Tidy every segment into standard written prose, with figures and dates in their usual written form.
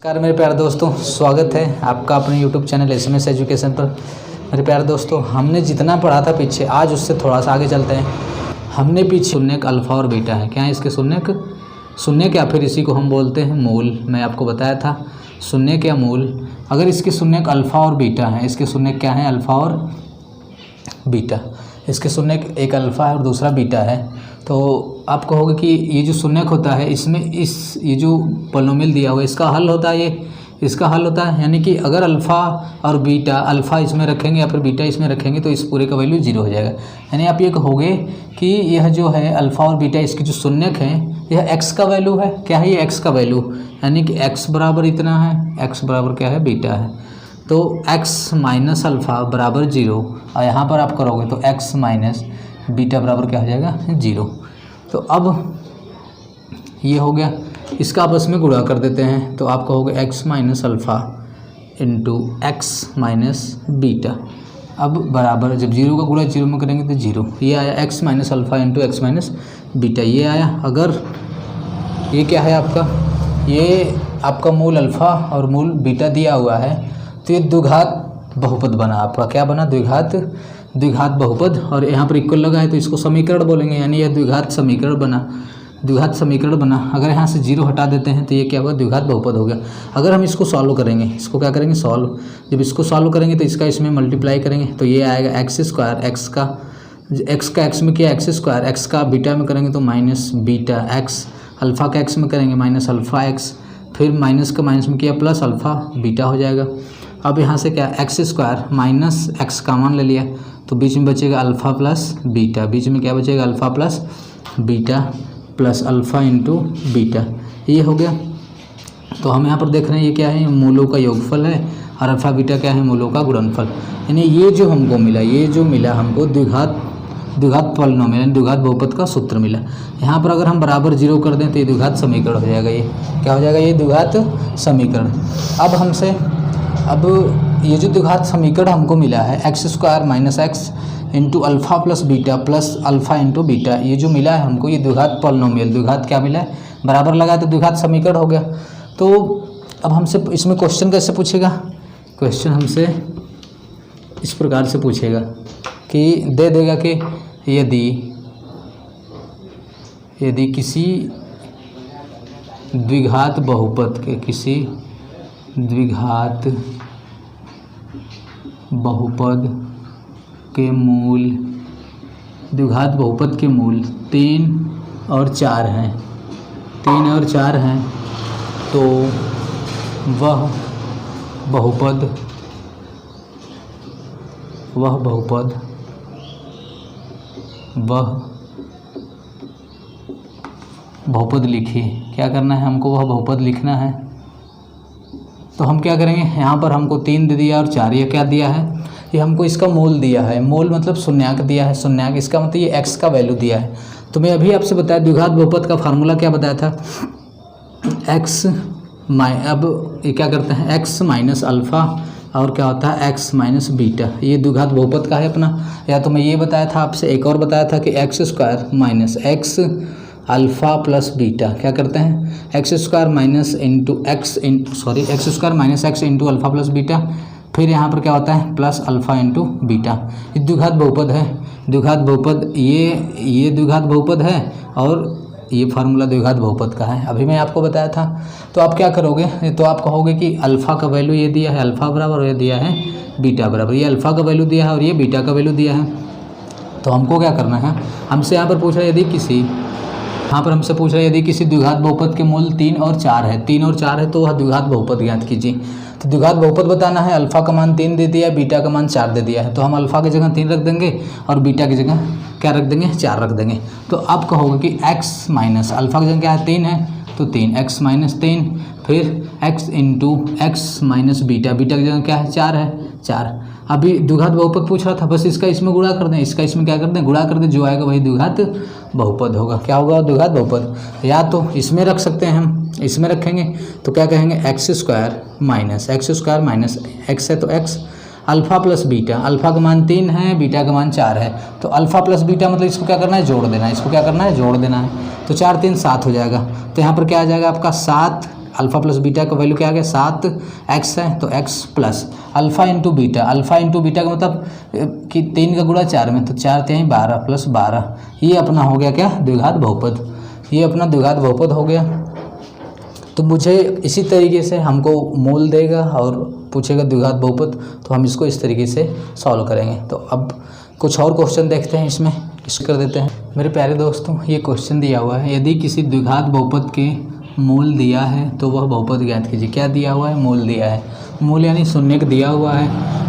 नमस्कार मेरे प्यारे दोस्तों, स्वागत है आपका अपने YouTube चैनल SMS एजुकेशन पर। मेरे प्यारे दोस्तों, हमने जितना पढ़ा था पीछे, आज उससे थोड़ा सा आगे चलते हैं। हमने पीछे शून्यक अल्फ़ा और बीटा है। क्या है इसके शून्यक या फिर इसी को हम बोलते हैं मूल। मैं आपको बताया था शून्यक या मूल। अगर इसके शून्यक अल्फ़ा और बीटा है, इसके शून्यक क्या है? अल्फ़ा और बीटा। इसके शून्यक एक अल्फ़ा है और दूसरा बीटा है। तो आप कहोगे कि ये जो शून्यक होता है इसमें ये जो पॉलिनोमियल दिया हुआ है इसका हल होता है, इसका हल होता है। यानी कि अगर अल्फ़ा और बीटा, अल्फ़ा इसमें रखेंगे या फिर बीटा इसमें रखेंगे तो इस पूरे का वैल्यू 0 हो जाएगा। यानी आप ये कहोगे कि यह जो है अल्फ़ा और बीटा, इसकी जो शून्यक है यह x का वैल्यू है। क्या है ये? x का वैल्यू। यानी कि x बराबर इतना है, x बराबर क्या है? बीटा है। तो x माइनस अल्फ़ा बराबर 0 और यहाँ पर आप करोगे तो x माइनस बीटा बराबर क्या हो जाएगा? 0। तो अब ये हो गया, इसका आपस में गुणा कर देते हैं तो आप कहोगे x minus alpha into x minus beta. अब बराबर, जब 0 का गुणा 0 में करेंगे तो 0। ये आया x minus alpha into x minus beta, ये आया। अगर ये क्या है आपका, ये आपका मूल अल्फ़ा और मूल बीटा दिया हुआ है तो ये द्विघात बहुपद बना आपका। क्या बना? द्विघात बहुपद। और यहाँ पर इक्वल लगा है तो इसको समीकरण बोलेंगे। यानी यह द्विघात समीकरण बना। अगर यहाँ से 0 हटा देते हैं तो ये क्या होगा? द्विघात बहुपद हो गया। अगर हम इसको सॉल्व करेंगे, इसको क्या करेंगे? सॉल्व। जब इसको सॉल्व करेंगे तो इसका इसमें मल्टीप्लाई करेंगे तो ये आएगा एक्स स्क्वायर। एक्स का एक्स में किया एक्स स्क्वायर, एक्स का बीटा में करेंगे तो माइनस बीटा एक्स, अल्फ़ा का एक्स में करेंगे माइनस अल्फ़ा एक्स, फिर माइनस का माइनस में किया प्लस अल्फ़ा बीटा हो जाएगा। अब यहाँ से क्या? एक्स स्क्वायर माइनस एक्स का मान ले लिया तो बीच में बचेगा अल्फ़ा प्लस बीटा। बीच में क्या बचेगा? Alpha plus beta plus alpha into beta. ये हो गया। तो हम यहाँ पर देख रहे हैं ये क्या है? मूलों का योगफल है और अल्फ़ा बीटा क्या है? मूलों का गुणनफल। यानी ये जो हमको मिला, ये जो मिला हमको द्विघात पॉलिनोमियल यानी द्विघात बहुपद का सूत्र मिला। यहाँ पर अगर हम बराबर 0 कर दें तो ये द्विघात समीकरण हो जाएगा। ये क्या हो जाएगा? ये द्विघात समीकरण। अब ये जो द्विघात समीकरण हमको मिला है X square minus x into alpha plus beta plus alpha into beta, ये जो मिला है हमको, ये द्विघात पॉलिनोमियल, द्विघात क्या मिला है? बराबर लगा तो द्विघात समीकरण हो गया। तो अब हमसे इसमें क्वेश्चन कैसे पूछेगा? क्वेश्चन हमसे इस प्रकार से पूछेगा कि दे देगा कि यदि किसी द्विघात बहुपद के, किसी द्विघात बहुपद के मूल, द्विघात बहुपद के मूल 3 और 4 हैं, 3 और 4 हैं, तो वह बहुपद लिखिए। क्या करना है हमको? वह बहुपद लिखना है। तो हम क्या करेंगे? यहाँ पर हमको 3 दे दिया और 4, ये क्या दिया है? ये हमको इसका मूल दिया है। मूल मतलब शून्याक दिया है। शून्याक इसका मतलब ये x का वैल्यू दिया है। तो मैं अभी आपसे बताया द्विघात बहुपद का फार्मूला क्या बताया था? अब ये क्या करते हैं? x माइनस अल्फ़ा और क्या होता है? x minus beta. ये द्विघात बहुपद का है अपना। या तो मैं ये बताया था आपसे, एक और बताया था कि x square minus x alpha plus beta. क्या करते हैं? X square minus x square minus x into alpha plus beta, फिर यहाँ पर क्या होता है? Plus alpha into beta. ये द्विघात बहुपद है। द्विघात बहुपद, ये द्विघात बहुपद है और ये फार्मूला द्विघात बहुपद का है। अभी मैं आपको बताया था। तो आप क्या करोगे? तो आप कहोगे कि अल्फ़ा का वैल्यू ये दिया है, अल्फ़ा बराबर, ये दिया है बीटा बराबर। ये अल्फ़ा का वैल्यू दिया है और ये बीटा का वैल्यू दिया है। तो हमको क्या करना है? हमसे यहाँ पर पूछ रहा है यदि किसी द्विघात बहुपद के मूल 3 और 4 है, 3 और 4 है तो वह द्विघात बहुपद ज्ञात कीजिए। तो द्विघात बहुपद बताना है। अल्फ़ा का मान 3 दे दिया है, बीटा का मान 4 दे दिया है। तो हम अल्फ़ा की जगह 3 रख देंगे और बीटा की जगह क्या रख देंगे? 4 रख देंगे। तो आप कहोगे कि x माइनस अल्फ़ा की जगह क्या है? 3 है तो 3, x माइनस 3, फिर x into x minus beta, beta की जगह क्या है? 4 है, 4। अभी द्विघात बहुपद पूछ रहा था, बस इसका इसमें गुणा कर दें, इसका इसमें क्या कर दें? गुणा कर दें। जो आएगा वही द्विघात बहुपद होगा। क्या होगा? द्विघात बहुपद। या तो इसमें रख सकते हैं हम, इसमें रखेंगे तो क्या कहेंगे? एक्स स्क्वायर माइनस एक्स है तो x alpha plus beta, alpha का मान 3 है, बीटा का मान 4 है, तो अल्फ़ा प्लस बीटा मतलब इसको क्या करना है, जोड़ देना है, इसको क्या करना है, जोड़ देना है। तो 4 3 7 हो जाएगा। तो यहाँ पर क्या आ जाएगा आपका 7 अल्फ़ा प्लस बीटा का वैल्यू क्या आ गया 7x है, तो x plus alpha into beta, alpha into beta का मतलब कि 3 का गुणा 4 में, तो 4 3 12 प्लस 12, ये अपना हो गया क्या द्विघात बहुपद, ये अपना द्विघात बहुपद हो गया। तो मुझे इसी तरीके से हमको मूल देगा और पूछेगा द्विघात बहुपद, तो हम इसको इस तरीके से सॉल्व करेंगे। तो अब कुछ और क्वेश्चन देखते हैं, इसमें इसको कर देते हैं। मेरे प्यारे दोस्तों, ये क्वेश्चन दिया हुआ है, यदि किसी द्विघात बहुपद के मूल दिया है तो वह बहुपद ज्ञात कीजिए। क्या दिया हुआ है? मूल दिया है, मूल यानी शून्यक दिया हुआ है।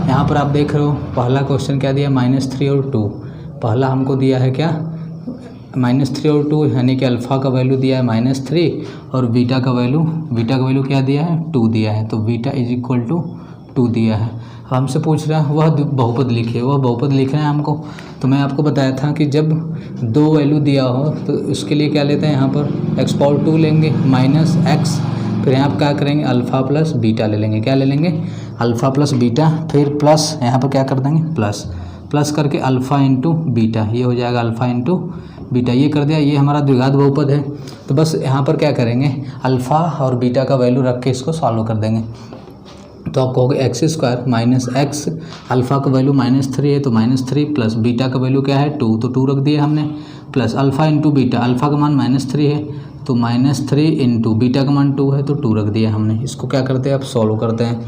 यहाँ पर आप देख रहे हो पहला क्वेश्चन क्या दिया, -3 और 2। पहला हमको दिया है क्या -3 और 2, यानी कि अल्फ़ा का वैल्यू दिया है -3 और बीटा का वैल्यू क्या दिया है 2 दिया है, तो बीटा इज इक्वल टू 2 दिया है। हमसे पूछ रहा है वह बहुपद लिखिए, वह बहुपद लिखना है हमको। तो मैं आपको बताया था कि जब 2 वैल्यू दिया हो तो उसके लिए क्या लेते हैं, यहाँ पर x पावर 2 लेंगे -x, फिर यहाँ पर क्या करेंगे अल्फ़ा प्लस बीटा ले लेंगे। क्या ले लेंगे? अल्फ़ा प्लस बीटा, फिर प्लस यहाँ पर क्या कर देंगे प्लस करके अल्फ़ा इंटू बीटा, ये हो जाएगा अल्फ़ा इंटू बीटा, ये कर दिया। ये हमारा द्विघात बहुपद है। तो बस यहाँ पर क्या करेंगे अल्फ़ा और बीटा का वैल्यू रख के इसको सॉल्व कर देंगे। तो आप कहोगे x² माइनस एक्स, अल्फ़ा का वैल्यू -3 है तो -3 प्लस बीटा का वैल्यू क्या है 2, तो 2 रख दिया हमने, plus alpha into beta, alpha का मान -3 है तो -3 इंटू बीटा का मान 2 है तो 2 रख दिया हमने। इसको क्या करते हैं, अब सॉल्व करते हैं।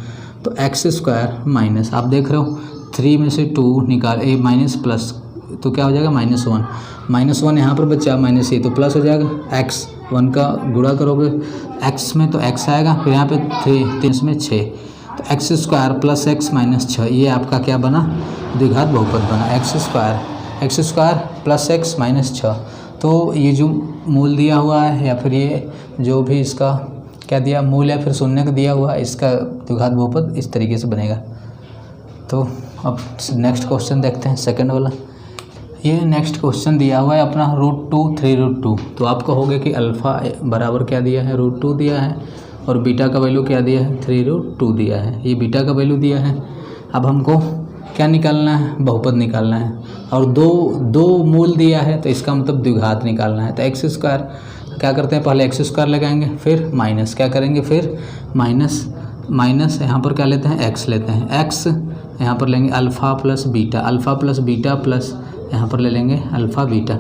तो x² माइनस, आप देख रहे हो 3 में से 2 निकाल माइनस प्लस, तो क्या हो जाएगा -1 यहाँ पर बचा माइनस ये, तो प्लस हो जाएगा x, 1 का गुणा करोगे x में तो x आएगा, फिर यहाँ पे 3 में 6, तो x² प्लस x माइनस 6, ये आपका क्या बना द्विघात बहुपद बना, x² प्लस x माइनस 6। तो ये जो मूल दिया हुआ है या फिर ये जो भी इसका क्या दिया मूल या फिर शून्य का दिया हुआ है, इसका द्विघात बहुपद इस तरीके से बनेगा। तो अब नेक्स्ट क्वेश्चन देखते हैं, सेकंड वाला। ये नेक्स्ट क्वेश्चन दिया हुआ है अपना √2 3√2। तो आप कहोगे कि अल्फ़ा बराबर क्या दिया है √2 दिया है और बीटा का वैल्यू क्या दिया है 3√2 दिया है, ये बीटा का वैल्यू दिया है। अब हमको क्या निकालना है, बहुपद निकालना है, और दो मूल दिया है तो इसका मतलब द्विघात निकालना है। तो x² क्या करते हैं, पहले x² लगाएंगे, फिर माइनस क्या करेंगे, फिर माइनस यहाँ पर क्या लेते हैं x लेते हैं, x यहाँ पर लेंगे अल्फ़ा प्लस बीटा प्लस यहाँ पर ले लेंगे अल्फ़ा बीटा।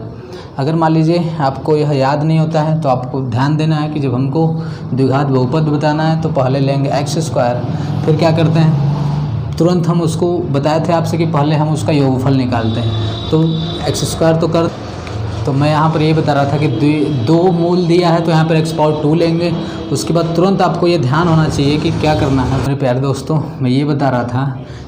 अगर मान लीजिए आपको यह याद नहीं होता है तो आपको ध्यान देना है कि जब हमको द्विघात बहुपद बताना है तो पहले लेंगे x², फिर क्या करते हैं तुरंत हम उसको बताए थे आपसे कि पहले हम उसका योगफल निकालते हैं। तो x² तो कर, तो मैं यहाँ पर ये बता रहा था कि 2 मूल दिया है तो यहाँ पर x पावर 2 लेंगे। उसके बाद तुरंत आपको ये ध्यान होना चाहिए कि क्या करना है। मेरे प्यारे दोस्तों, मैं ये बता रहा था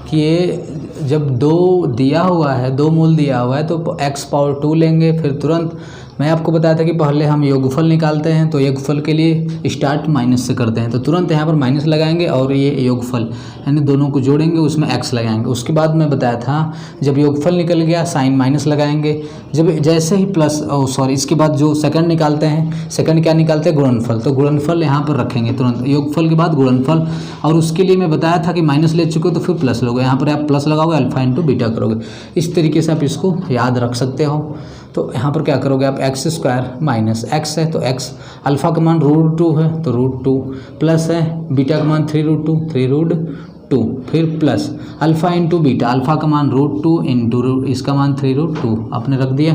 कि ये जब 2 दिया हुआ है, 2 मूल दिया हुआ है तो x पावर 2 लेंगे, फिर तुरंत मैं आपको बताया था कि पहले हम योगफल निकालते हैं, तो योगफल के लिए स्टार्ट माइनस से करते हैं, तो तुरंत यहाँ पर माइनस लगाएंगे और ये योगफल यानी दोनों को जोड़ेंगे, उसमें x लगाएंगे। उसके बाद मैं बताया था जब योगफल निकल गया साइन माइनस लगाएंगे, जब जैसे ही प्लस इसके बाद जो सेकंड निकालते हैं, सेकंड क्या निकालते हैं गुणनफल, तो गुणनफल यहाँ पर रखेंगे तुरंत, योगफल के बाद गुणनफल। और उसके लिए मैं बताया था कि माइनस ले चुके हो तो फिर प्लस लोगे, यहाँ पर आप प्लस लगाओगे अल्फ़ा इंटू बीटा करोगे। इस तरीके से आप इसको याद रख सकते हो। तो यहाँ पर क्या करोगे आप x² माइनस x है तो x, अल्फ़ा का मान √2 है तो √2 प्लस है बीटा का मान 3√2 फिर plus alpha into beta, alpha का मान √2 इंटू इसका मान 3√2 आपने रख दिया।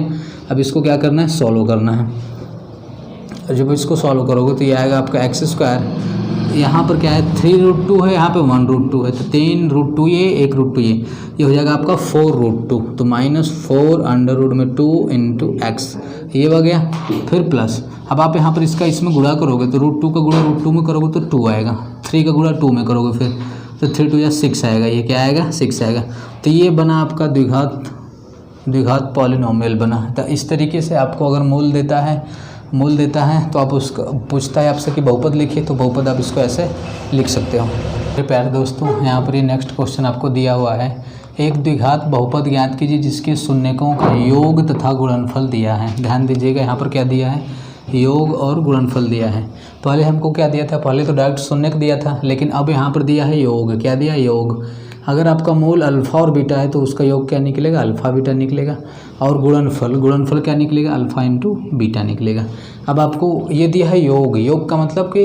अब इसको क्या करना है, सॉल्व करना है। जब इसको सॉल्व करोगे तो ये आएगा आपका x², यहाँ पर क्या है 3√2 है, यहाँ पे 1√2 है, तो 3√2 ये 1√2 ये हो जाएगा आपका 4√2, तो -4√2 इंटू x ये हो गया। फिर प्लस, अब आप यहाँ पर इसमें गुणा करोगे तो √2 का गुणा √2 में करोगे तो 2 आएगा, 3 का गुणा 2 में करोगे फिर तो 3 2 6 आएगा, ये क्या आएगा 6 आएगा। तो ये बना आपका द्विघात पॉलिनोमियल बना। तो इस तरीके से आपको अगर मूल देता है तो आप उसका पूछता है आपसे कि बहुपद लिखिए, तो बहुपद आप इसको ऐसे लिख सकते हो। मेरे प्यारे दोस्तों, यहाँ पर ये नेक्स्ट क्वेश्चन आपको दिया हुआ है, एक द्विघात बहुपद ज्ञात कीजिए जिसके शून्यकों का योग तथा गुणनफल दिया है। ध्यान दीजिएगा, यहाँ पर क्या दिया है, योग और गुणनफल दिया है। पहले हमको क्या दिया था, पहले तो डायरेक्ट शून्यक दिया था, लेकिन अब यहाँ पर दिया है योग। क्या दिया, योग। अगर आपका मूल अल्फ़ा और बीटा है तो उसका योग क्या निकलेगा, अल्फ़ा बीटा निकलेगा। और गुणनफल क्या निकलेगा, अल्फ़ा इंटू बीटा निकलेगा। अब आपको ये दिया है योग का मतलब कि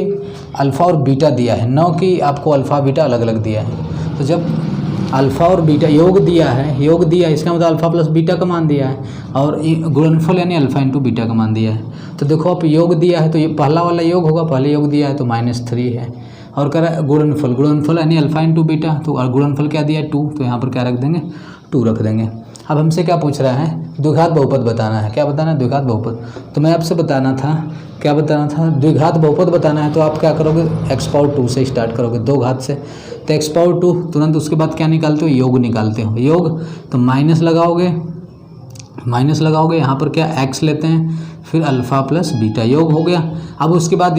अल्फ़ा और बीटा दिया है, न कि आपको अल्फ़ा बीटा अलग अलग दिया है। तो जब अल्फ़ा और बीटा योग दिया इसका मतलब अल्फ़ा प्लस बीटा का मान दिया है, और गुणनफल यानी अल्फ़ा इंटू बीटा का मान दिया है। तो देखो आप योग दिया है तो ये पहला वाला योग होगा, पहले योग दिया है तो -3 है, और कह रहा है गुणनफल यानी अल्फ़ा इंटू बीटा, तो और गुणनफल क्या दिया है 2, तो यहाँ पर क्या रख देंगे 2 रख देंगे। अब हमसे क्या पूछ रहा है, द्विघात बहुपद बताना है। क्या बताना है, द्विघात बहुपद। तो मैं आपसे बताना था, क्या बताना था, द्विघात बहुपद बताना है। तो आप क्या करोगे, x⁴ से स्टार्ट करोगे, 2 घात से, तो x⁴ तुरंत उसके बाद क्या निकालते हो, योग निकालते हो। योग तो माइनस लगाओगे, यहाँ पर क्या x लेते हैं, फिर अल्फ़ा प्लस बीटा, योग हो गया। अब उसके बाद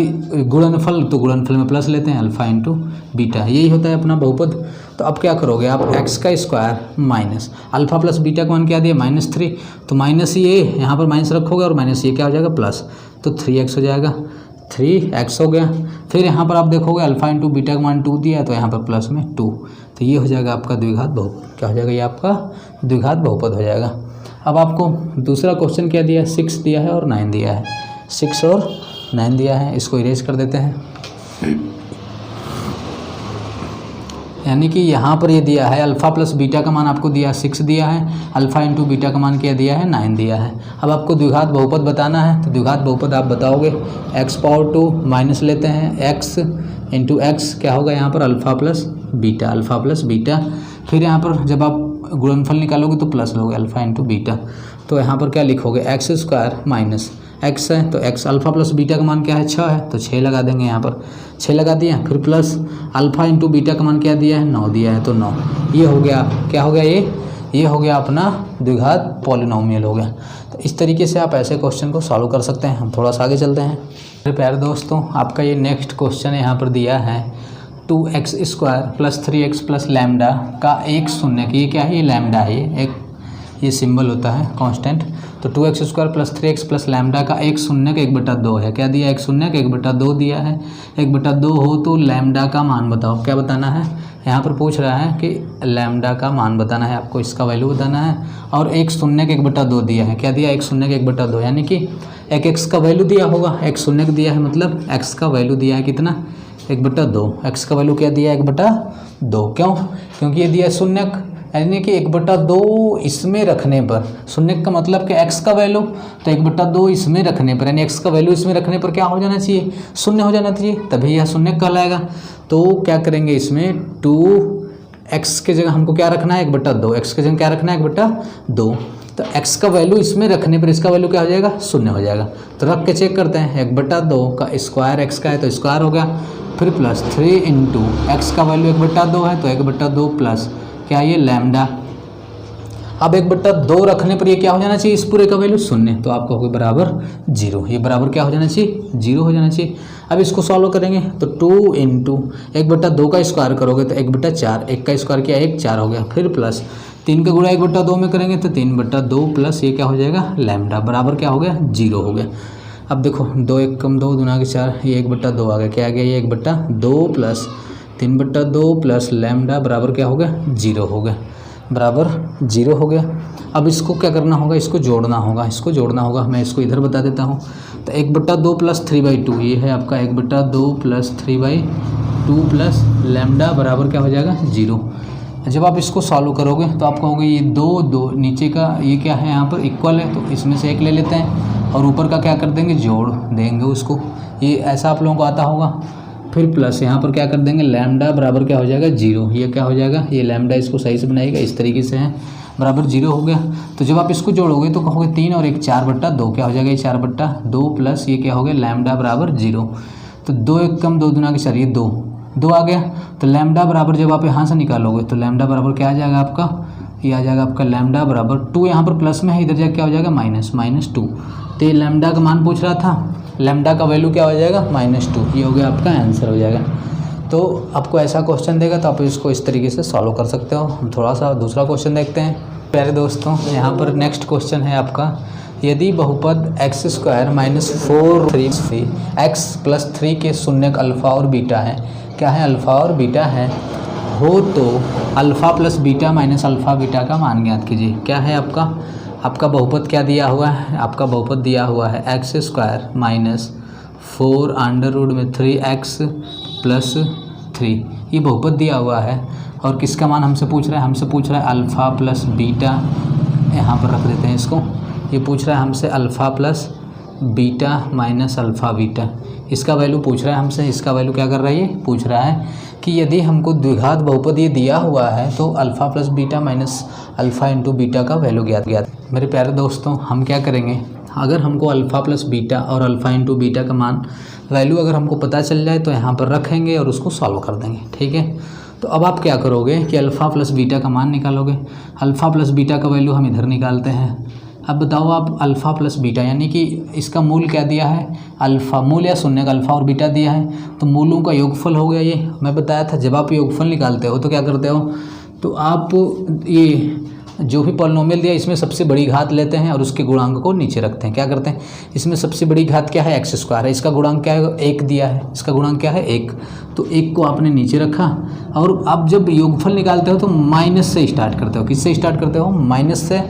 गुणनफल, तो गुणनफल में प्लस लेते हैं, अल्फ़ा इंटू बीटा, यही होता है अपना बहुपद। तो अब क्या करोगे आप, x² minus alpha plus beta का मान क्या दिया -3, तो माइनस ये यहाँ पर माइनस रखोगे और माइनस ये क्या हो जाएगा प्लस, तो 3x हो जाएगा, 3x हो गया। फिर यहाँ पर आप देखोगे अल्फ़ा इंटू बीटा का मान 2 दिया है, तो यहाँ पर प्लस में 2, तो ये हो जाएगा आपका द्विघात बहुपद। क्या हो जाएगा, ये आपका द्विघात बहुपद हो जाएगा। अब आपको दूसरा क्वेश्चन क्या दिया है, 6 दिया है और 9 दिया है, 6 और 9 दिया है। इसको इरेज कर देते हैं, यानी कि यहाँ पर ये दिया है अल्फ़ा प्लस बीटा का मान आपको दिया 6 दिया है, अल्फ़ा इंटू बीटा का मान क्या दिया है 9 दिया है। अब आपको द्विघात बहुपद बताना है, तो द्विघात बहुपद आप बताओगे, x⁴ माइनस लेते हैं, x इंटू एक्स क्या होगा यहाँ पर अल्फ़ा प्लस बीटा, फिर यहाँ पर जब आप गुणनफल निकालोगे तो प्लस लोगे अल्फ़ा इंटू बीटा, तो यहाँ पर क्या लिखोगे, x² माइनस x है, तो x अल्फ़ा प्लस बीटा का मान क्या है 6 है, तो 6 लगा देंगे, यहाँ पर 6 लगा दिया, फिर प्लस अल्फ़ा इंटू बीटा का मान क्या दिया है 9 दिया है, तो 9, ये हो गया, क्या हो गया, ये हो गया अपना द्विघात पॉलिनोमियल हो गया। तो इस तरीके से आप ऐसे क्वेश्चन को सॉल्व कर सकते हैं। हम थोड़ा सा आगे चलते हैं। मेरे प्यारे दोस्तों, आपका ये नेक्स्ट क्वेश्चन यहाँ पर दिया है 2x² plus 3x plus lambda का एक शून्य, ये क्या है, ये लैम्डा है, ये सिंबल होता है कांस्टेंट। तो 2x² plus 3x plus lambda का एक शून्य का 1/2 है। क्या दिया है, एक शून्य का 1/2 दिया है। 1/2 हो तो लैम्डा का मान बताओ। क्या बताना है, यहाँ पर पूछ रहा है कि लैम्डा का मान बताना है, आपको इसका वैल्यू बताना है। और एक शून्य का 1/2 दिया है। क्या दिया, एक शून्य का 1/2, यानी कि एक x का वैल्यू दिया होगा, एक शून्य का दिया है, मतलब x का वैल्यू दिया है कितना, 1/2। x का वैल्यू क्या दिया है, 1/2। क्यों, क्योंकि ये दिया शून्य, यानी कि 1/2 इसमें रखने पर, शून्य का मतलब कि x का वैल्यू, तो 1/2 इसमें रखने पर, यानी x का वैल्यू इसमें रखने पर क्या हो जाना चाहिए, शून्य हो जाना चाहिए, तभी यह शून्य कहलाएगा। तो क्या करेंगे, इसमें 2x के जगह हमको क्या रखना है, 1/2, x के जगह क्या रखना है, 1/2। तो x का वैल्यू इसमें रखने पर इसका वैल्यू क्या हो जाएगा, शून्य हो जाएगा। तो रख के चेक करते हैं, 1/2 का स्क्वायर x का है तो स्क्वायर हो गया, फिर प्लस 3 इंटू एक्स का वैल्यू 1/2 है, तो 1/2 प्लस क्या ये लैम्डा। अब 1/2 रखने पर ये क्या हो जाना चाहिए, इस पूरे का वैल्यू शून्य, तो आपका होगा बराबर 0। ये बराबर क्या हो जाना चाहिए, 0 हो जाना चाहिए। अब इसको सॉल्व करेंगे तो 2 इंटू 1/2 का स्क्वायर करोगे तो 1/4, 1 का स्क्वायर किया 1, 4 हो गया, फिर प्लस 3 का गुणा 1/2 में करेंगे तो 3/2 प्लस ये क्या हो जाएगा लैम्डा, बराबर क्या हो गया 0 हो गया। अब देखो 2 1 कम 2 दूना के 4, ये 1/2 आ गया, क्या आ गया ये 1/2 प्लस 3/2 प्लस लैम्डा बराबर क्या हो गया 0 हो गया, बराबर 0 हो गया। अब इसको क्या करना होगा, इसको जोड़ना होगा, मैं इसको इधर बता देता हूँ। तो 1/2 प्लस 3/2 ये है आपका 1/2 प्लस 3/2 प्लस लैम्डा बराबर क्या हो जाएगा 0। जब आप इसको सॉल्व करोगे तो आप कहोगे ये 2 नीचे का ये क्या है यहाँ पर इक्वल है, तो इसमें से 1 ले लेते हैं और ऊपर का क्या कर देंगे जोड़ देंगे उसको, ये ऐसा आप लोगों को आता होगा। फिर प्लस यहाँ पर क्या कर देंगे लैम्डा बराबर क्या हो जाएगा 0, ये क्या हो जाएगा ये लैम्डा, इसको सही से बनाइएगा इस तरीके से है, बराबर 0 हो गया। तो जब आप इसको जोड़ोगे तो कहोगे 3 और 1 4/2, क्या हो जाएगा ये 4/2 प्लस ये क्या हो गया लैम्डा बराबर 0। तो 2 1 कम 2 दूना के 4, ये 2 आ गया। तो लैम्डा बराबर जब आप यहाँ से निकालोगे तो लैम्डा बराबर क्या आ जाएगा आपका, ये आ जाएगा आपका लैम्डा बराबर 2, यहाँ पर प्लस में है, इधर जाकर क्या हो जाएगा -2। तो ये लैम्डा का मान पूछ रहा था, लैम्डा का वैल्यू क्या हो जाएगा -2, ये हो गया आपका आंसर हो जाएगा। तो आपको ऐसा क्वेश्चन देगा तो आप इसको इस तरीके से सॉल्व कर सकते हो। हम थोड़ा सा दूसरा क्वेश्चन देखते हैं प्यारे दोस्तों। यहाँ पर नेक्स्ट क्वेश्चन है आपका, यदि बहुपद x² -4 3 x + 3 के शून्यक अल्फ़ा और बीटा है। क्या है, अल्फ़ा और बीटा है। हो तो alpha plus beta minus alpha beta का मान ज्ञात कीजिए। क्या है आपका बहुपद क्या दिया हुआ है? आपका बहुपद दिया हुआ है X square minus 4 under root में 3x प्लस 3, ये बहुपद दिया हुआ है। और किसका मान हमसे पूछ रहा है? हमसे पूछ रहा है अल्फ़ा प्लस बीटा, यहाँ पर रख देते हैं इसको। ये पूछ रहा है हमसे alpha plus beta minus alpha beta, इसका वैल्यू पूछ रहा है हमसे। इसका वैल्यू क्या कर रहा है? ये पूछ रहा है कि यदि हमको द्विघात बहुपद ये दिया हुआ है तो alpha plus beta minus alpha into beta का वैल्यू ज्ञात। मेरे प्यारे दोस्तों, हम क्या करेंगे, अगर हमको अल्फ़ा प्लस बीटा और अल्फ़ा इंटू बीटा का मान वैल्यू अगर हमको पता चल जाए तो यहाँ पर रखेंगे और उसको सॉल्व कर देंगे। ठीक है, तो अब आप क्या करोगे कि अल्फ़ा प्लस बीटा का मान निकालोगे। अल्फ़ा प्लस बीटा का वैल्यू हम इधर निकालते हैं। अब बताओ आप अल्फ़ा प्लस बीटा यानी कि इसका मूल क्या दिया है? अल्फ़ा मूल या शून्य का अल्फ़ा और बीटा दिया है, तो मूलों का योगफल हो गया। ये मैं बताया था, जब आप योगफल निकालते हो तो क्या करते हो, तो आप ये जो भी पॉलिनोमियल दिया इसमें सबसे बड़ी घात लेते हैं और उसके गुणांक को नीचे रखते हैं। क्या करते हैं, इसमें सबसे बड़ी घात क्या है? एक्स स्क्वायर है, इसका गुणांक क्या है? 1 दिया है, इसका गुणांक क्या है? 1, तो 1 को आपने नीचे रखा। और अब जब योगफल निकालते हो तो माइनस से स्टार्ट करते हो। किससे स्टार्ट करते हो? माइनस से।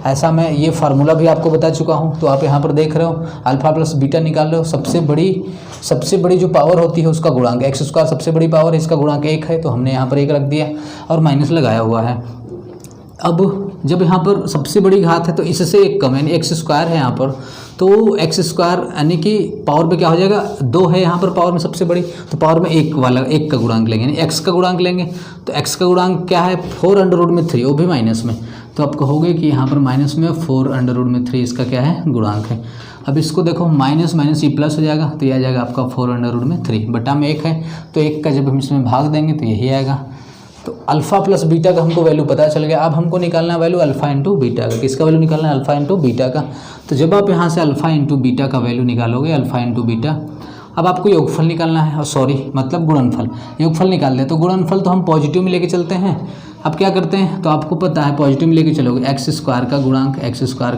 ऐसा मैं ये फार्मूला भी आपको बता चुका हूँ, तो आप यहाँ पर देख रहे हो अल्फ़ा प्लस बीटा निकाल रहे हो। सबसे बड़ी जो पावर होती है उसका गुणांक, एक्स स्क्वायर सबसे बड़ी पावर है, इसका गुणांक 1 है, तो हमने यहाँ पर 1 रख दिया और माइनस लगाया हुआ है। अब जब यहाँ पर सबसे बड़ी घात है तो इससे 1 कम यानी एक्स स्क्वायर है यहाँ पर, तो एक्स स्क्वायर यानी कि पावर में क्या हो जाएगा? 2 है यहाँ पर पावर में सबसे बड़ी, तो पावर में 1 का गुणांक लेंगे यानी एक्स का गुणांक लेंगे। तो एक्स का गुणांक क्या है? 4 अंडर रूट में 3, वो भी माइनस में। तो आप कहोगे कि यहाँ पर माइनस में 4 अंडर रूट में 3 इसका क्या है? गुणांक है। अब इसको देखो माइनस माइनस ये प्लस हो जाएगा, तो ये आ जाएगा आपका 4 अंडर रूट में 3 बटा में 1 है, तो 1 का जब हम इसमें भाग देंगे तो यही आएगा। तो अल्फ़ा प्लस बीटा का हमको वैल्यू पता चल गया। अब हमको निकालना है वैल्यू अल्फ़ा इंटू बीटा का। किसका वैल्यू निकालना है? अल्फ़ा इंटू बीटा का। तो जब आप यहाँ से अल्फ़ा इंटू बीटा का वैल्यू निकालोगे, अल्फ़ा इंटू बीटा, अब आपको योगफल निकालना है, मतलब गुणनफल। योगफल निकाल दे तो गुणनफल तो हम पॉजिटिव में लेके चलते हैं। अब क्या करते हैं, तो आपको पता है पॉजिटिव में लेके चलोगे, एक्स स्क्वायर का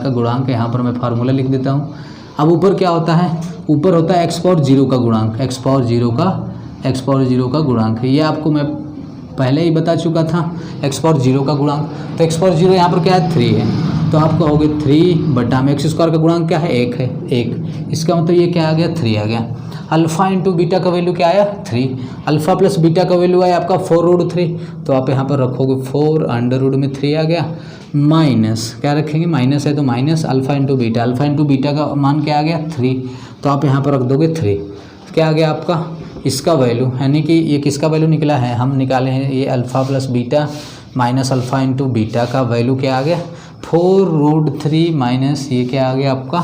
गुणांक, यहाँ पर मैं फार्मूला लिख देता हूँ। अब ऊपर क्या होता है? ऊपर होता है एक्स पावर 0 का गुणांक, एक्स पावर 0 का गुणांक है। ये आपको मैं पहले ही बता चुका था, एक्स पावर 0 का गुणांक। तो एक्स पावर 0 यहाँ पर क्या है? 3 है, तो आप कहोगे 3 बटा में एक्स स्क्वायर का गुणांक क्या है? 1 है, 1। इसका मतलब ये क्या आ गया? 3 आ गया। अल्फ़ा इंटू बीटा का वैल्यू क्या आया? 3। अल्फ़ा प्लस बीटा का वैल्यू आया आपका 4 रूट 3, तो आप यहाँ पर रखोगे 4 अंडर रूट में 3 आ गया, माइनस क्या रखेंगे? माइनस है तो माइनस अल्फ़ा इंटू बीटा का मान क्या आ गया? 3, तो आप यहाँ पर रख दोगे 3। क्या आ गया आपका? इसका वैल्यू, यानी कि ये किसका वैल्यू निकला है? हम निकाले हैं ये alpha plus beta minus alpha into beta का वैल्यू क्या आ गया? 4 रूट 3 माइनस ये क्या आ गया आपका?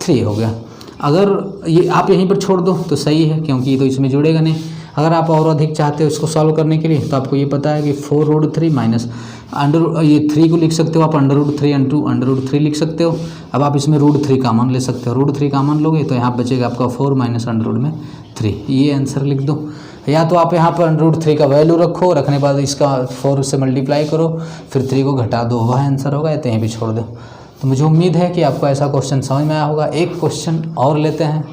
3 हो गया। अगर ये आप यहीं पर छोड़ दो तो सही है, क्योंकि ये तो इसमें जुड़ेगा नहीं। अगर आप और अधिक चाहते हो इसको सॉल्व करने के लिए, तो आपको ये पता है कि 4 रूट 3 माइनस ये 3 को लिख सकते हो आप under root 3 into under root 3 लिख सकते हो। अब आप इसमें रूट 3 कॉमन ले सकते हो, रूट 3 कॉमन लोगे तो यहाँ बचेगा आपका 4 माइनस अंडर रूट में 3, ये आंसर लिख दो। या तो आप यहाँ पर अंडर रूट 3 का वैल्यू रखो, रखने के बाद इसका 4 से मल्टीप्लाई करो, फिर 3 को घटा दो, वह आंसर होगा, या कहीं भी छोड़ दो। तो मुझे उम्मीद है कि आपको ऐसा क्वेश्चन समझ में आया होगा। एक क्वेश्चन और लेते हैं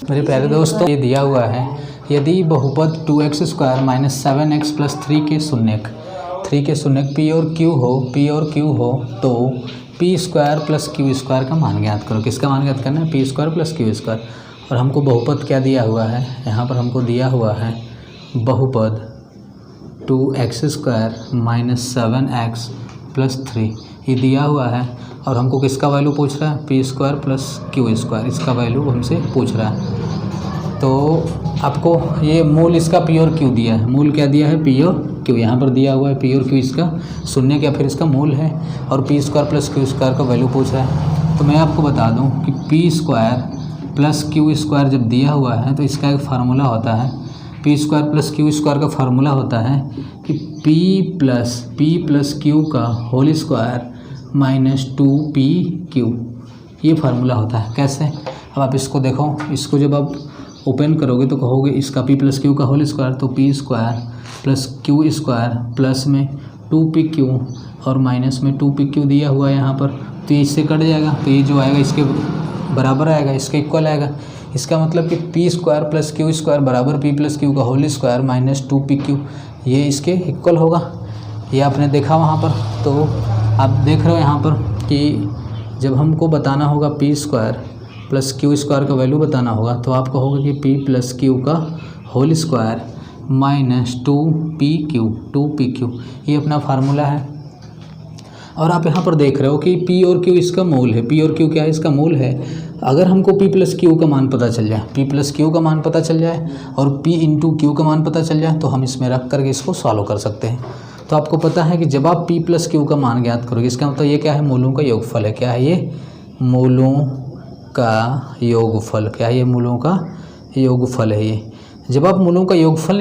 मेरे प्यारे दोस्तों। ये दिया हुआ है, यदि बहुपद 2x square minus 7x plus 3 के शून्यक P और Q हो तो P square plus Q square का मान ज्ञात करो। किसका मान ज्ञात करना है? P square plus Q square. और हमको बहुपद क्या दिया हुआ है? यहाँ पर हमको दिया हुआ है बहुपद 2x square minus 7x plus 3, ये दिया हुआ है। और हमको किसका वैल्यू पूछ रहा है? P square plus Q square, इसका वैल्यू हमसे पूछ रहा है। तो आपको ये मूल इसका P और Q दिया है। मूल क्या दिया है? P और Q यहाँ पर दिया हुआ है। P और Q इसका शून्य या फिर इसका मूल है, और P square plus Q square का वैल्यू पूछ रहा है। तो मैं आपको बता दूं कि P square plus Q square जब दिया हुआ है तो इसका एक फार्मूला होता है। P square plus Q square का फार्मूला होता है कि P प्लस Q का होल स्क्वायर माइनस 2PQ, ये फार्मूला होता है। कैसे? अब आप इसको देखो, इसको जब आप ओपन करोगे तो कहोगे इसका P प्लस Q का होल स्क्वायर, तो P square plus Q square plus में 2PQ और माइनस में 2PQ दिया हुआ है यहाँ पर, तो ये इससे कट जाएगा, तो ये जो आएगा इसके बराबर आएगा, इसके इक्वल आएगा। इसका मतलब कि P square plus Q square बराबर पी प्लस क्यू का होल स्क्वायर माइनस 2pq, ये इसके इक्वल होगा। ये आपने देखा वहाँ पर। तो आप देख रहे हो यहाँ पर कि जब हमको बताना होगा P square plus Q square का वैल्यू बताना होगा तो आप कहोगे कि पी प्लस क्यू का होल स्क्वायर माइनस 2pq, ये अपना फार्मूला है। और आप यहाँ पर देख रहे हो कि P और Q इसका मोल है। P और Q क्या है? इसका मोल है। अगर हमको P प्लस क्यू का मान पता चल जाए, P प्लस क्यू का मान पता चल जाए और P इंटू क्यू का मान पता चल जाए तो हम इसमें रख करके इसको सॉल्व कर सकते हैं। तो आपको पता है कि जब आप P प्लस क्यू का मान ज्ञात करोगे, इसका मतलब ये क्या है? मोलों का योगफल है। क्या है ये? मोलों का योगफल। क्या है ये? मोलों का योगफल है ये। जब आप मोलों का योगफल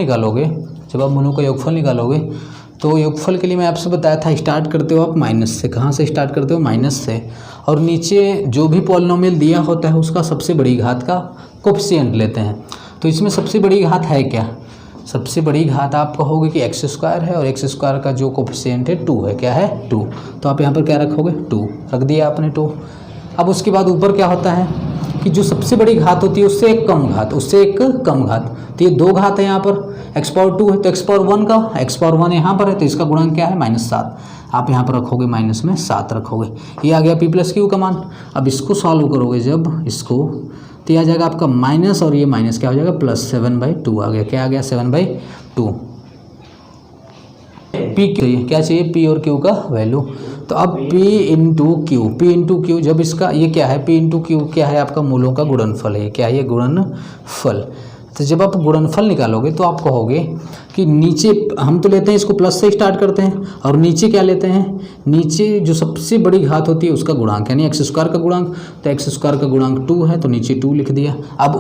निकालोगे, तो योगफल के लिए मैं आपसे बताया था स्टार्ट करते हो आप माइनस से। कहाँ से स्टार्ट करते हो? माइनस से। और नीचे जो भी पॉलिनोमियल दिया होता है उसका सबसे बड़ी घात का कोफिशिएंट लेते हैं। तो इसमें सबसे बड़ी घात है क्या? सबसे बड़ी घात आप कहोगे कि एक्स स्क्वायर है और एक्स स्क्वायर का जो कोफिशिएंट है 2 है। क्या है? 2। तो आप यहाँ पर क्या रखोगे? 2 रख दिया आपने 2। अब उसके बाद ऊपर क्या होता है कि जो सबसे बड़ी घात होती है उससे एक कम घात, तो ये 2 घात है यहाँ पर। x पावर 2 है तो x पावर 1 का x पावर 1 यहाँ पर है तो इसका गुणांक क्या है? -7। आप यहाँ पर रखोगे माइनस में 7 रखोगे। ये आ गया P प्लस क्यू का मान। अब इसको सॉल्व करोगे जब इसको, तो ये आ जाएगा आपका माइनस और ये माइनस क्या हो जाएगा? +7/2 आ गया। क्या आ गया? 7/2। P क्या चाहिए? P और Q का वैल्यू। तो अब P इंटू क्यू, जब इसका ये क्या है? P इंटू क्यू क्या है? आपका मूलों का गुणनफल है। क्या है ये? गुणनफल। तो जब आप गुणनफल निकालोगे तो आप कहोगे कि नीचे हम तो लेते हैं इसको प्लस से स्टार्ट करते हैं और नीचे क्या लेते हैं? नीचे जो सबसे बड़ी घात होती है उसका गुणांक, यानी एक्स स्क्वायर का गुणांक। तो एक्स स्क्वायर का गुणांक 2 है तो नीचे 2 लिख दिया। अब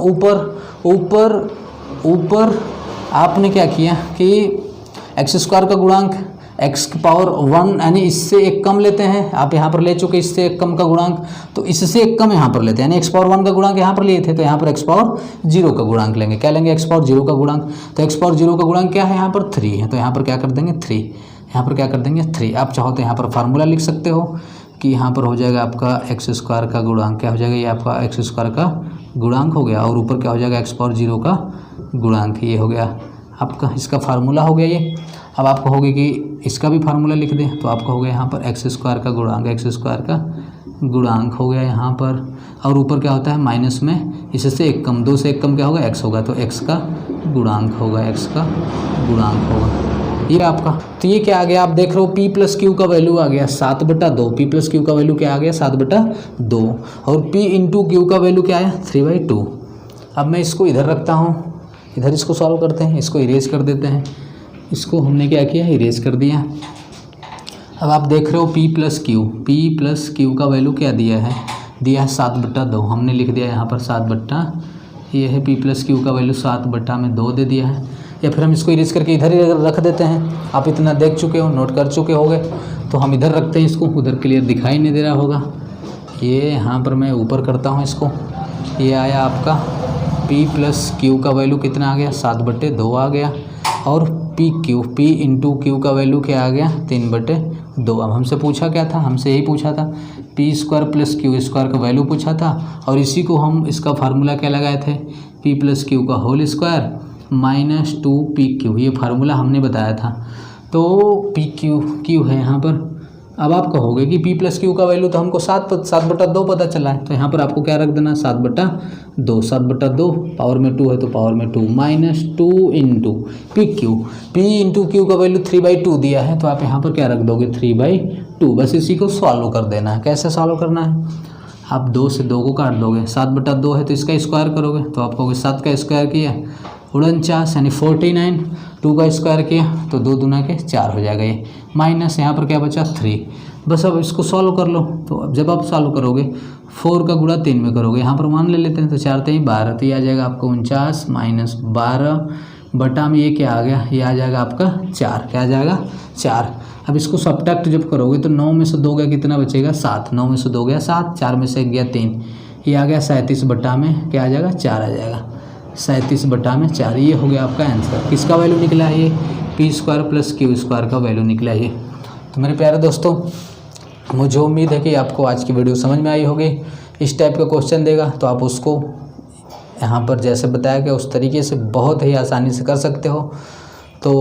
ऊपर आपने क्या किया कि एक्स स्क्वायर का गुणांक एक्स की पावर 1 यानी इससे एक कम लेते हैं। आप यहाँ पर ले चुके इससे एक कम का गुणांक, तो इससे एक कम यहाँ पर लेते हैं, यानी एक्स पावर 1 का गुणांक यहाँ पर लिए थे तो यहाँ पर एक्स पावर 0 का गुणांक लेंगे। क्या लेंगे? एक्स पावर 0 का गुणांक। तो एक्स पावर 0 का गुणांक क्या है? यहाँ पर 3 है तो यहाँ पर क्या कर देंगे? 3। यहाँ पर क्या कर देंगे? 3। आप चाहो तो यहाँ पर फार्मूला लिख सकते हो कि यहाँ पर हो जाएगा आपका एक्स स्क्वायर का गुणांक। क्या हो जाएगा? ये आपका एक्स स्क्वायर का गुणांक हो गया और ऊपर क्या हो जाएगा? एक्स पावर 0 का गुणांक। ये हो गया आपका, इसका फार्मूला हो गया ये। अब आप कहोगे कि इसका भी फार्मूला लिख दें तो आप कहोगे यहाँ पर एक्स स्क्वायर का गुणांक हो गया यहाँ पर, और ऊपर क्या होता है? माइनस में इससे एक कम, 2 से एक कम क्या होगा? एक्स होगा तो एक्स का गुणांक होगा, ये आपका। तो ये क्या आ गया? आप देख रहे हो P प्लस क्यू का वैल्यू आ गया 7/2। P प्लस क्यू का वैल्यू क्या आ गया? 7/2। और P इंटू क्यू का वैल्यू क्या आया? 3/2। अब मैं इसको इधर रखता हूँ, इधर इसको सॉल्व करते हैं, इसको इरेज कर देते हैं। इसको हमने क्या किया? इरेज कर दिया। अब आप देख रहे हो P प्लस क्यू का वैल्यू क्या दिया है? 7/2। हमने लिख दिया यहाँ पर 7/, ये है P प्लस क्यू का वैल्यू 7/2 दे दिया है। या फिर हम इसको इरेज करके इधर ही रख देते हैं। आप इतना देख चुके हो, नोट कर चुके होगे, तो हम इधर रखते हैं इसको। उधर क्लियर दिखाई नहीं दे रहा होगा, ये यहाँ पर मैं ऊपर करता हूँ इसको। ये आया आपका P प्लस क्यू का वैल्यू कितना आ गया? 7/2 आ गया। और P इंटू क्यू का वैल्यू क्या आ गया? 3/2। अब हमसे पूछा क्या था? हमसे यही पूछा था P square plus Q square का वैल्यू पूछा था, और इसी को हम इसका फार्मूला क्या लगाए थे? P प्लस क्यू का होल स्क्वायर माइनस 2pq, ये फार्मूला हमने बताया था। तो PQ है यहाँ पर। अब आप कहोगे कि P प्लस क्यू का वैल्यू तो हमको 7/2 पता चला है, तो यहाँ पर आपको क्या रख देना? 7/2। 7/2 पावर में 2 है तो पावर में 2 minus 2 into P into Q का वैल्यू 3/2 दिया है, तो आप यहाँ पर क्या रख दोगे? 3/2। बस इसी को सॉल्व कर देना है। कैसे सॉल्व करना है? आप 2 से 2 को काट दोगे। 7/2 है तो इसका स्क्वायर करोगे तो आप कहोगे 7 का स्क्वायर किया 49 यानी 49। 2 का स्क्वायर किया तो 2 दूना के 4 हो जाएगा ये, माइनस यहाँ पर क्या बचा? 3। बस अब इसको सॉल्व कर लो। तो अब जब आप सॉल्व करोगे 4 का गुणा 3 में करोगे, यहाँ पर मान ले लेते हैं तो 4 3 12, तो ये आ जाएगा आपको 49 माइनस 12 बटा में ये क्या आ गया? ये आ जाएगा आपका 4। क्या आ जाएगा? 4। अब इसको सब्ट्रैक्ट जब करोगे तो 9 में से 2 गया कितना बचेगा? 7। 9 में से 2 गया 7, 4 में से 1 गया 3, ये आ गया 37 बटा में क्या आ जाएगा? 4 आ जाएगा। 37 बटा में 4, ये हो गया आपका आंसर। किसका वैल्यू निकला है? ये P square plus Q square का वैल्यू निकला है ये। तो मेरे प्यारे दोस्तों, मुझे उम्मीद है कि आपको आज की वीडियो समझ में आई होगी। इस टाइप का क्वेश्चन देगा तो आप उसको यहाँ पर जैसे बताया गया उस तरीके से बहुत ही आसानी से कर सकते हो। तो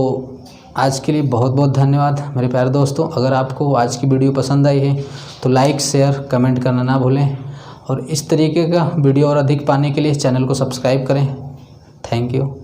आज के लिए बहुत बहुत धन्यवाद मेरे प्यारे दोस्तों। अगर आपको आज की वीडियो पसंद आई है तो लाइक शेयर कमेंट करना ना भूलें, और इस तरीके का वीडियो और अधिक पाने के लिए चैनल को सब्सक्राइब करें। Thank you.